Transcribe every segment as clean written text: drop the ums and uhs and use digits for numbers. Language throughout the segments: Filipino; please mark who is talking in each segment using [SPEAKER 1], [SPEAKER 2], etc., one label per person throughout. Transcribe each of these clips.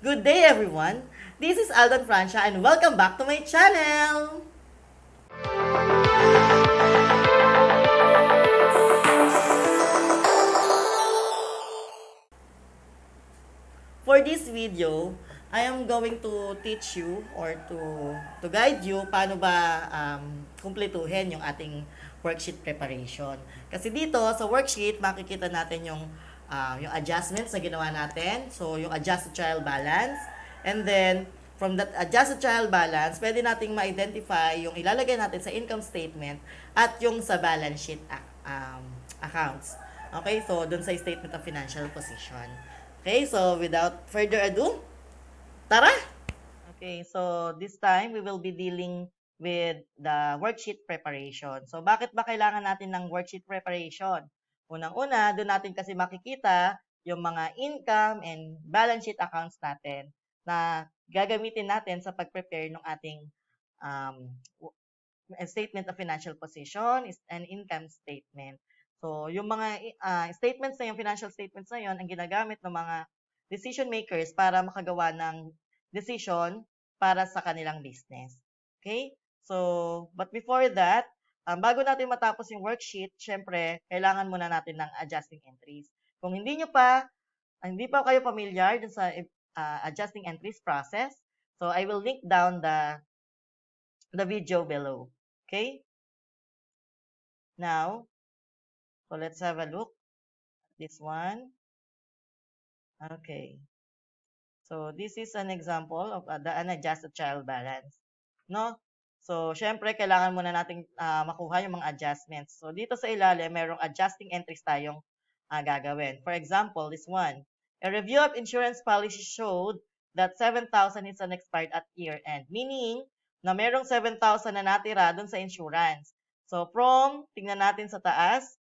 [SPEAKER 1] Good day everyone! This is Alden Francia and welcome back to my channel! For this video, I am going to teach you or to guide you paano ba kumpletuhin yung ating worksheet preparation. Kasi dito sa worksheet, makikita natin yung adjustments na ginawa natin. So, yung adjusted trial balance. And then, from that adjusted trial balance, pwede nating ma-identify yung ilalagay natin sa income statement at yung sa balance sheet accounts. Okay, so dun sa statement of financial position. Okay, so without further ado, tara! Okay, so this time we will be dealing with the worksheet preparation. So bakit ba kailangan natin ng worksheet preparation? Unang-una, doon natin kasi makikita yung mga income and balance sheet accounts natin na gagamitin natin sa pag-prepare ng ating um, statement of financial position is an income statement. So, yung mga statements na yung financial statements na yun, ang ginagamit ng mga decision makers para makagawa ng decision para sa kanilang business. Okay? So, but before that, bago natin matapos yung worksheet, syempre, kailangan muna natin ng adjusting entries. Kung hindi pa kayo familiar dun sa adjusting entries process, so I will link down the video below. Okay? Now, so let's have a look at this one. Okay. So this is an example of the unadjusted trial balance. No? So, syempre, kailangan muna nating makuha yung mga adjustments. So, dito sa ilalim, merong adjusting entries tayong gagawin. For example, this one. A review of insurance policy showed that 7,000 is unexpired at year-end. Meaning, na merong 7,000 na natira dun sa insurance. So, tingnan natin sa taas,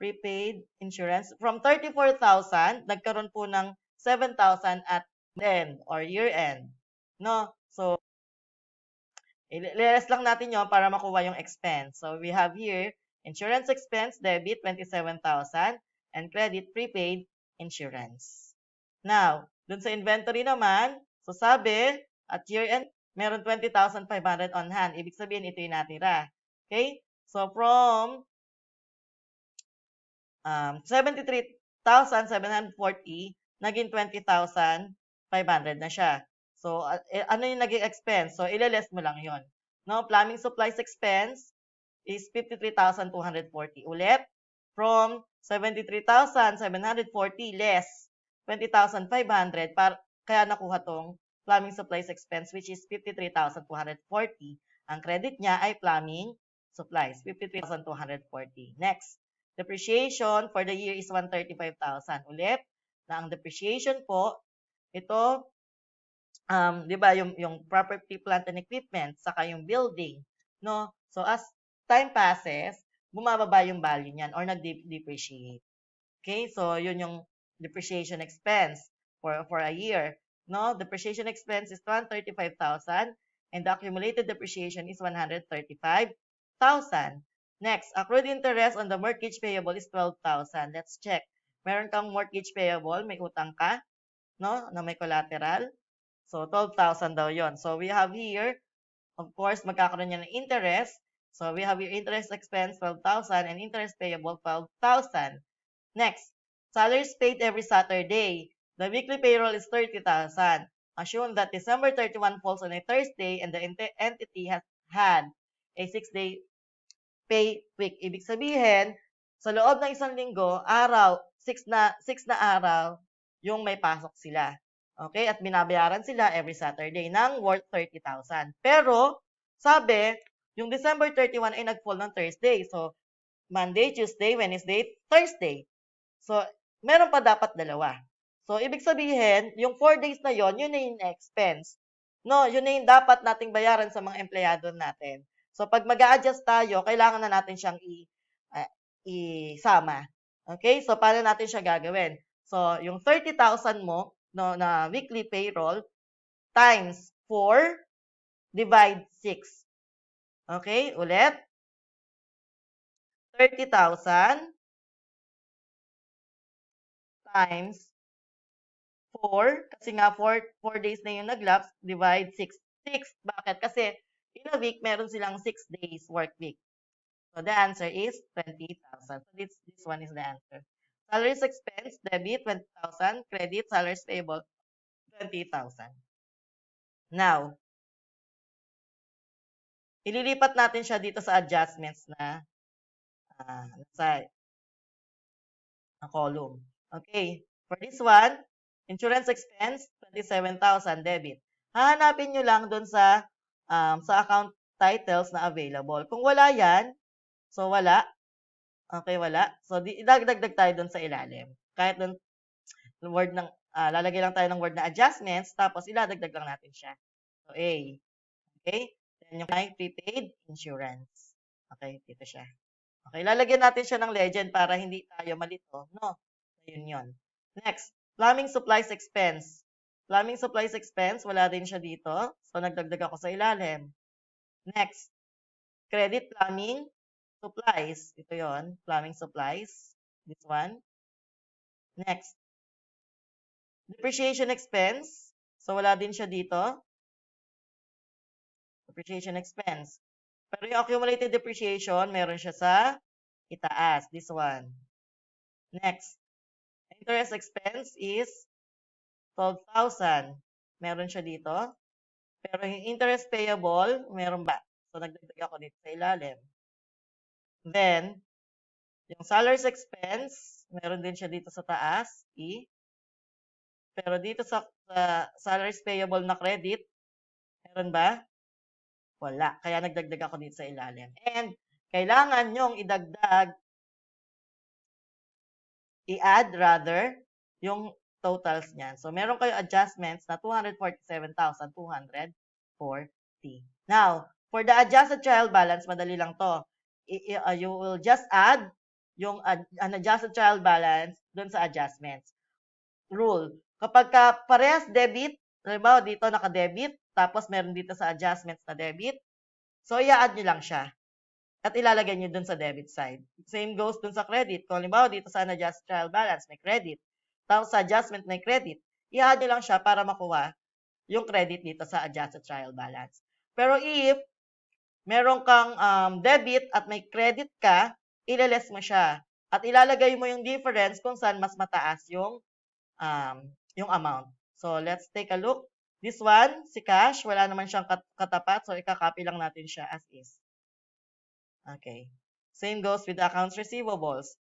[SPEAKER 1] prepaid insurance. From 34,000, nagkaroon po ng 7,000 at end or year-end. No? So, i-less lang natin yon para makuha yung expense. So, we have here, insurance expense, debit, 27,000, and credit, prepaid insurance. Now, dun sa inventory naman, so sabi, at year-end, meron 20,500 on hand. Ibig sabihin, ito yung natira. Okay? So, from 73,740, naging 20,500 na siya. So, ano yung naging expense? So, ileless mo lang yon. No, plumbing supplies expense is 53,240. Ulit, from 73,740 less 20,500, kaya nakuha tong plumbing supplies expense which is 53,240. Ang credit niya ay plumbing supplies, 53,240. Next, depreciation for the year is 135,000. Ulit, na ang depreciation po, ito, di ba, yung property, plant, and equipment, saka yung building, no? So, as time passes, bumababa yung value niyan or nag-depreciate. Okay? So, yun yung depreciation expense for a year. No? Depreciation expense is 135,000 and the accumulated depreciation is 135,000. Next, accrued interest on the mortgage payable is 12,000. Let's check. Meron kang mortgage payable, may utang ka, no? Na may collateral. So, 12,000 daw yon. So, we have here, of course, magkakaroon niya ng interest. So, we have your interest expense, 12,000, and interest payable, 12,000. Next, salaries paid every Saturday. The weekly payroll is 30,000. Assume that December 31 falls on a Thursday and the entity has had a 6-day pay week. Ibig sabihin, sa loob ng isang linggo, 6 na araw, yung may pasok sila. Okay? At binabayaran sila every Saturday ng worth 30,000. Pero, sabi, yung December 31 ay nag-fall ng Thursday. So, Monday, Tuesday, Wednesday, Thursday. So, meron pa dapat dalawa. So, ibig sabihin, yung 4 days na yon, yun na yung expense. No, yun na yung dapat nating bayaran sa mga empleyado natin. So, pag mag-a-adjust tayo, kailangan na natin siyang isama. Okay? So, paano natin siya gagawin? So, yung 30,000 mo no, na weekly payroll times 4 divide 6. Okay? Ulit. 30,000 times 4, kasi nga 4 days na yung nag-lapse, divide 6. 6, bakit? Kasi in a week, meron silang 6 days work week. So the answer is 20,000. So this one is the answer. Salaries expense, debit, 20,000. Credit, salaries payable, 20,000. Now, ililipat natin siya dito sa adjustments na sa column. Okay. For this one, insurance expense, 27,000 debit. Hahanapin nyo lang dun sa account titles na available. Kung wala yan, so wala. Okay, wala. So, idagdag tayo dun sa ilalim. Kahit dun, word ng, lalagay lang tayo ng word na adjustments, tapos iladagdag lang natin siya. So, A. Okay? Then yung prepaid insurance. Okay, dito siya. Okay, lalagyan natin siya ng legend para hindi tayo malito, no? Yun. Next, plumbing supplies expense. Plumbing supplies expense, wala din siya dito. So, nagdagdag ako sa ilalim. Next, credit plumbing supplies. Ito yon, plumbing supplies. This one. Next, depreciation expense. So, wala din siya dito. Depreciation expense. Pero yung accumulated depreciation, meron siya sa itaas. This one. Next, interest expense is 12,000. Meron siya dito. Pero yung interest payable, meron ba? So, nagdagdag ako dito sa ilalim. Then, yung salaries expense, meron din siya dito sa taas, E. Pero dito sa salaries payable na credit, meron ba? Wala. Kaya nagdagdag ako dito sa ilalim. And, kailangan nyong i-add rather, yung totals niyan. So, meron kayo adjustments na 247,240. Now, for the adjusted trial balance, madali lang to. You will just add yung unadjusted trial balance dun sa adjustments. Rule. Kapag parehas debit, halimbawa dito naka-debit, tapos meron dito sa adjustments na debit, so i-add nyo lang siya. At ilalagay nyo dun sa debit side. Same goes dun sa credit. Kung halimbawa dito sa unadjusted trial balance, may credit. Tapos sa adjustment may credit. I-add nyo lang siya para makuha yung credit dito sa adjusted trial balance. Pero if meron kang debit at may credit ka, ilales mo siya. At ilalagay mo yung difference kung saan mas mataas yung amount. So, let's take a look. This one, si cash, wala naman siyang katapat. So, ikakopy lang natin siya as is. Okay. Same goes with the accounts receivables.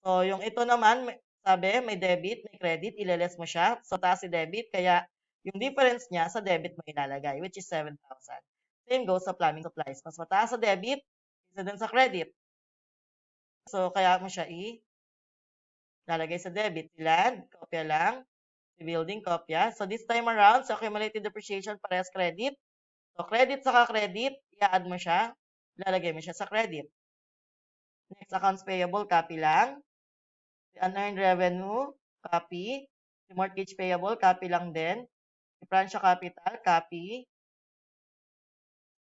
[SPEAKER 1] So, yung ito naman, sabi, may debit, may credit, ilales mo siya. So, taas si debit, kaya yung difference niya sa debit mo ilalagay, which is 7,000. Same goes sa plumbing supplies. Mas mataas sa debit, isa din sa credit. So, kaya mo siya ilalagay sa debit. Ilan? Kopya lang. Building, kopya. So, this time around, sa accumulated depreciation, parehas credit. So, credit saka credit, i-add mo siya. Ilalagay mo siya sa credit. Next, accounts payable, copy lang. Unearned revenue, copy. Si mortgage payable, copy lang din. Si Pransya capital, copy.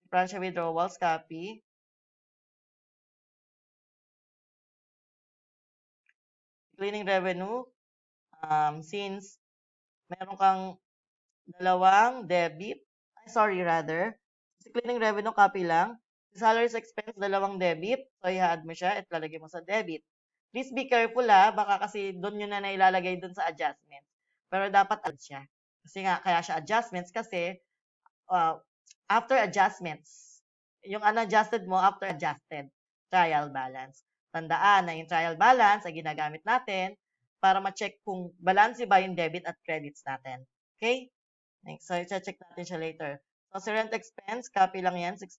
[SPEAKER 1] Si Pransya withdrawals, copy. Cleaning revenue, since meron kang dalawang debit, si cleaning revenue, copy lang. Si salaries expense, dalawang debit. So, i-add mo siya at lalagay mo sa debit. Please be careful baka kasi doon yun na nailalagay doon sa adjustment. Pero dapat add siya. Kasi nga, kaya siya adjustments kasi after adjustments, yung unadjusted mo after adjusted trial balance. Tandaan na yung trial balance ay ginagamit natin para ma-check kung balance ba yung debit at credits natin. Okay? Next. So, i-check natin siya later. So, si rent expense, copy lang yan, 60.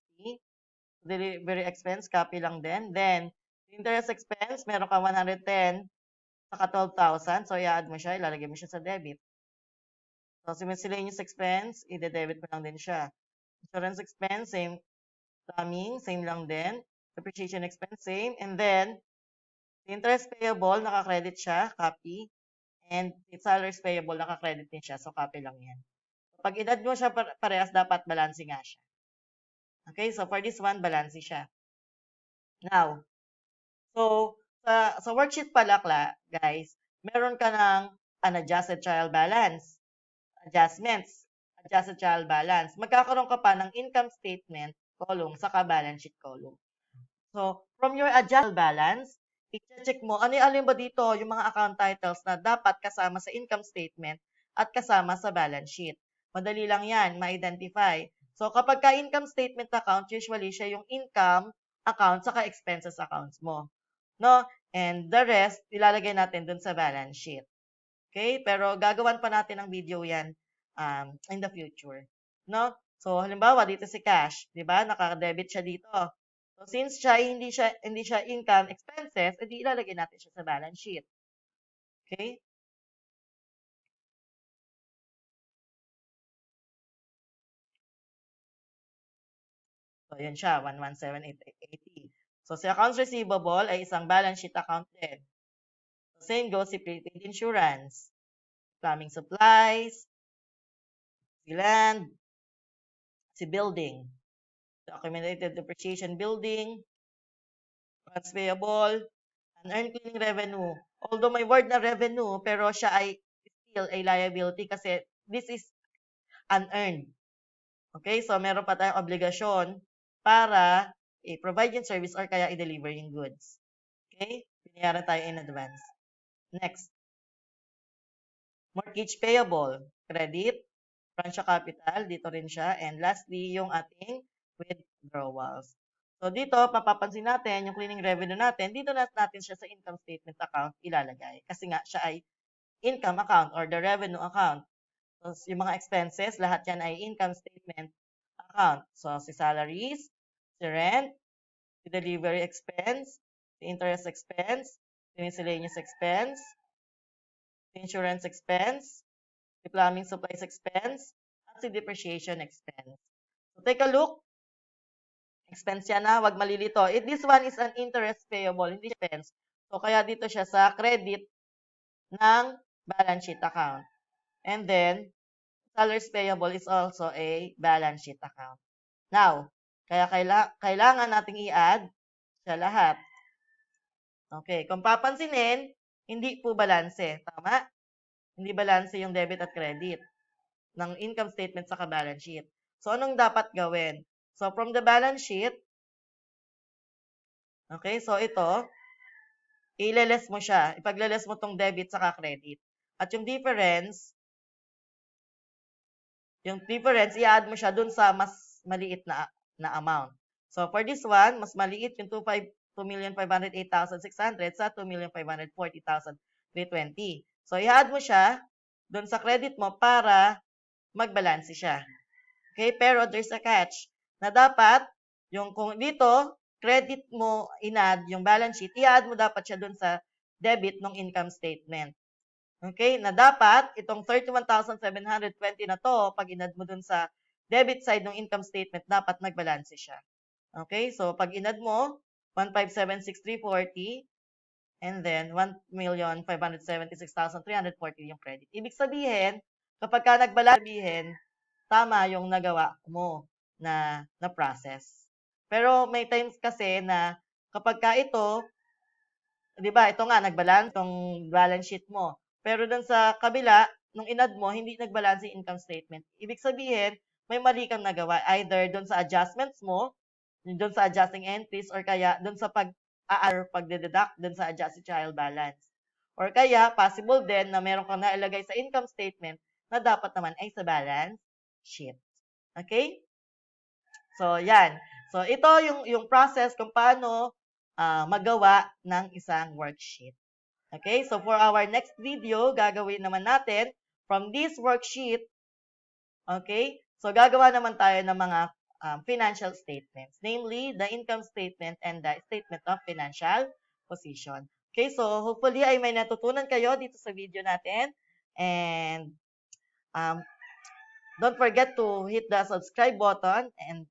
[SPEAKER 1] Delivery expense, copy lang din. Then, interest expense, meron ka 110 saka 12,000. So, i-add mo siya, ilalagay mo siya sa debit. So, si miscellaneous expense, i-debit mo lang din siya. Insurance expense, same. Plumbing, same lang din. Depreciation expense, same. And then, interest payable, naka-credit siya, copy. And salaries payable, naka-credit din siya. So, copy lang yan. Pag i-add mo siya parehas, dapat balance nga siya. Okay, so for this one, balance siya. Now, so, sa worksheet pala, guys, meron ka ng unadjusted trial balance. adjustments, adjusted trial balance. Magkakaroon ka pa ng income statement column saka balance sheet column. So, from your adjusted balance, i-check mo, ano yung alin ba dito, yung mga account titles na dapat kasama sa income statement at kasama sa balance sheet. Madali lang yan, ma-identify. So, kapag ka income statement account, usually siya yung income account saka expenses accounts mo. No? And the rest, ilalagay natin dun sa balance sheet. Okay? Pero gagawan pa natin ng video yan in the future. No? So, halimbawa, dito si cash, di ba? Naka-debit siya dito. So, since siya hindi siya income expenses, edi ilalagay natin siya sa balance sheet. Okay? So, yun siya, 117,880. So, si accounts receivable ay isang balance sheet account din. So, same goes si prepaid insurance, plumbing supplies, si land, si building, the accumulated depreciation building, accounts payable, unearned cleaning revenue. Although may word na revenue, pero siya ay still a liability kasi this is unearned. Okay? So, meron pa tayong obligasyon para i-provide yung service or kaya i-deliver yung goods. Okay? Binayaran tayo in advance. Next. Mortgage payable, credit, financial capital, dito rin siya. And lastly, yung ating withdrawals. So, dito, papapansin natin, yung cleaning revenue natin, dito natin siya sa income statement account ilalagay. Kasi nga, siya ay income account or the revenue account. So, yung mga expenses, lahat yan ay income statement account. So, si salaries, si rent, si delivery expense, si interest expense, si miscellaneous expense, si insurance expense, si plumbing supplies expense, at si depreciation expense. So, take a look. Expense yan na, wag malilito. This one is an interest payable, hindi expense. So, kaya dito siya sa credit ng balance sheet account. And then, salaries payable is also a balance sheet account. Now, kaya kailangan nating i-add siya lahat. Okay, kung papansinin, hindi po balanse. Tama? Hindi balanse yung debit at credit ng income statement sa balance sheet. So, anong dapat gawin? So, from the balance sheet, okay, so ito, i-less mo siya. Ipag-less mo tong debit sa credit. At yung difference, i-add mo siya dun sa mas maliit na amount. So, for this one, mas maliit yung 2,508,600 sa 2,540,320. So, i-add mo siya dun sa credit mo para magbalanse siya. Okay? Pero there's a catch na dapat, yung kung dito, credit mo in-add yung balance sheet, i-add mo dapat siya dun sa debit ng income statement. Okay? Na dapat, itong 31,720 na to, pag in-add mo dun sa debit side ng income statement, dapat nagbalanse siya. Okay? So, pag in-add mo, 1,576,340, and then 1,576,340 yung credit. Ibig sabihin, kapag ka nagbalanse, tama yung nagawa mo na process. Pero may times kasi na kapag ka ito, 'di ba, ito nga nagbalance tong balance sheet mo. Pero dun sa kabila, nung inad mo, hindi nagbalance yung income statement. Ibig sabihin, may mali kang nagawa either dun sa adjustments mo, dun sa adjusting entries, or kaya dun sa pagdededuct dun sa adjusted trial balance. Or kaya, possible din na meron kang nailagay sa income statement na dapat naman ay sa balance sheet. Okay? So, yan. So, ito yung process kung paano magawa ng isang worksheet. Okay? So, for our next video, gagawin naman natin from this worksheet, okay? So, gagawa naman tayo ng mga financial statements, namely, the income statement and the statement of financial position. Okay? So, hopefully, ay may natutunan kayo dito sa video natin. And, don't forget to hit the subscribe button and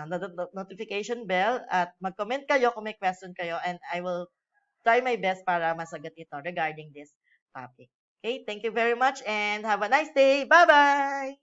[SPEAKER 1] the notification bell at mag-comment kayo kung may question kayo and I will try my best para masagot ito regarding this topic. Okay, thank you very much and have a nice day. Bye-bye!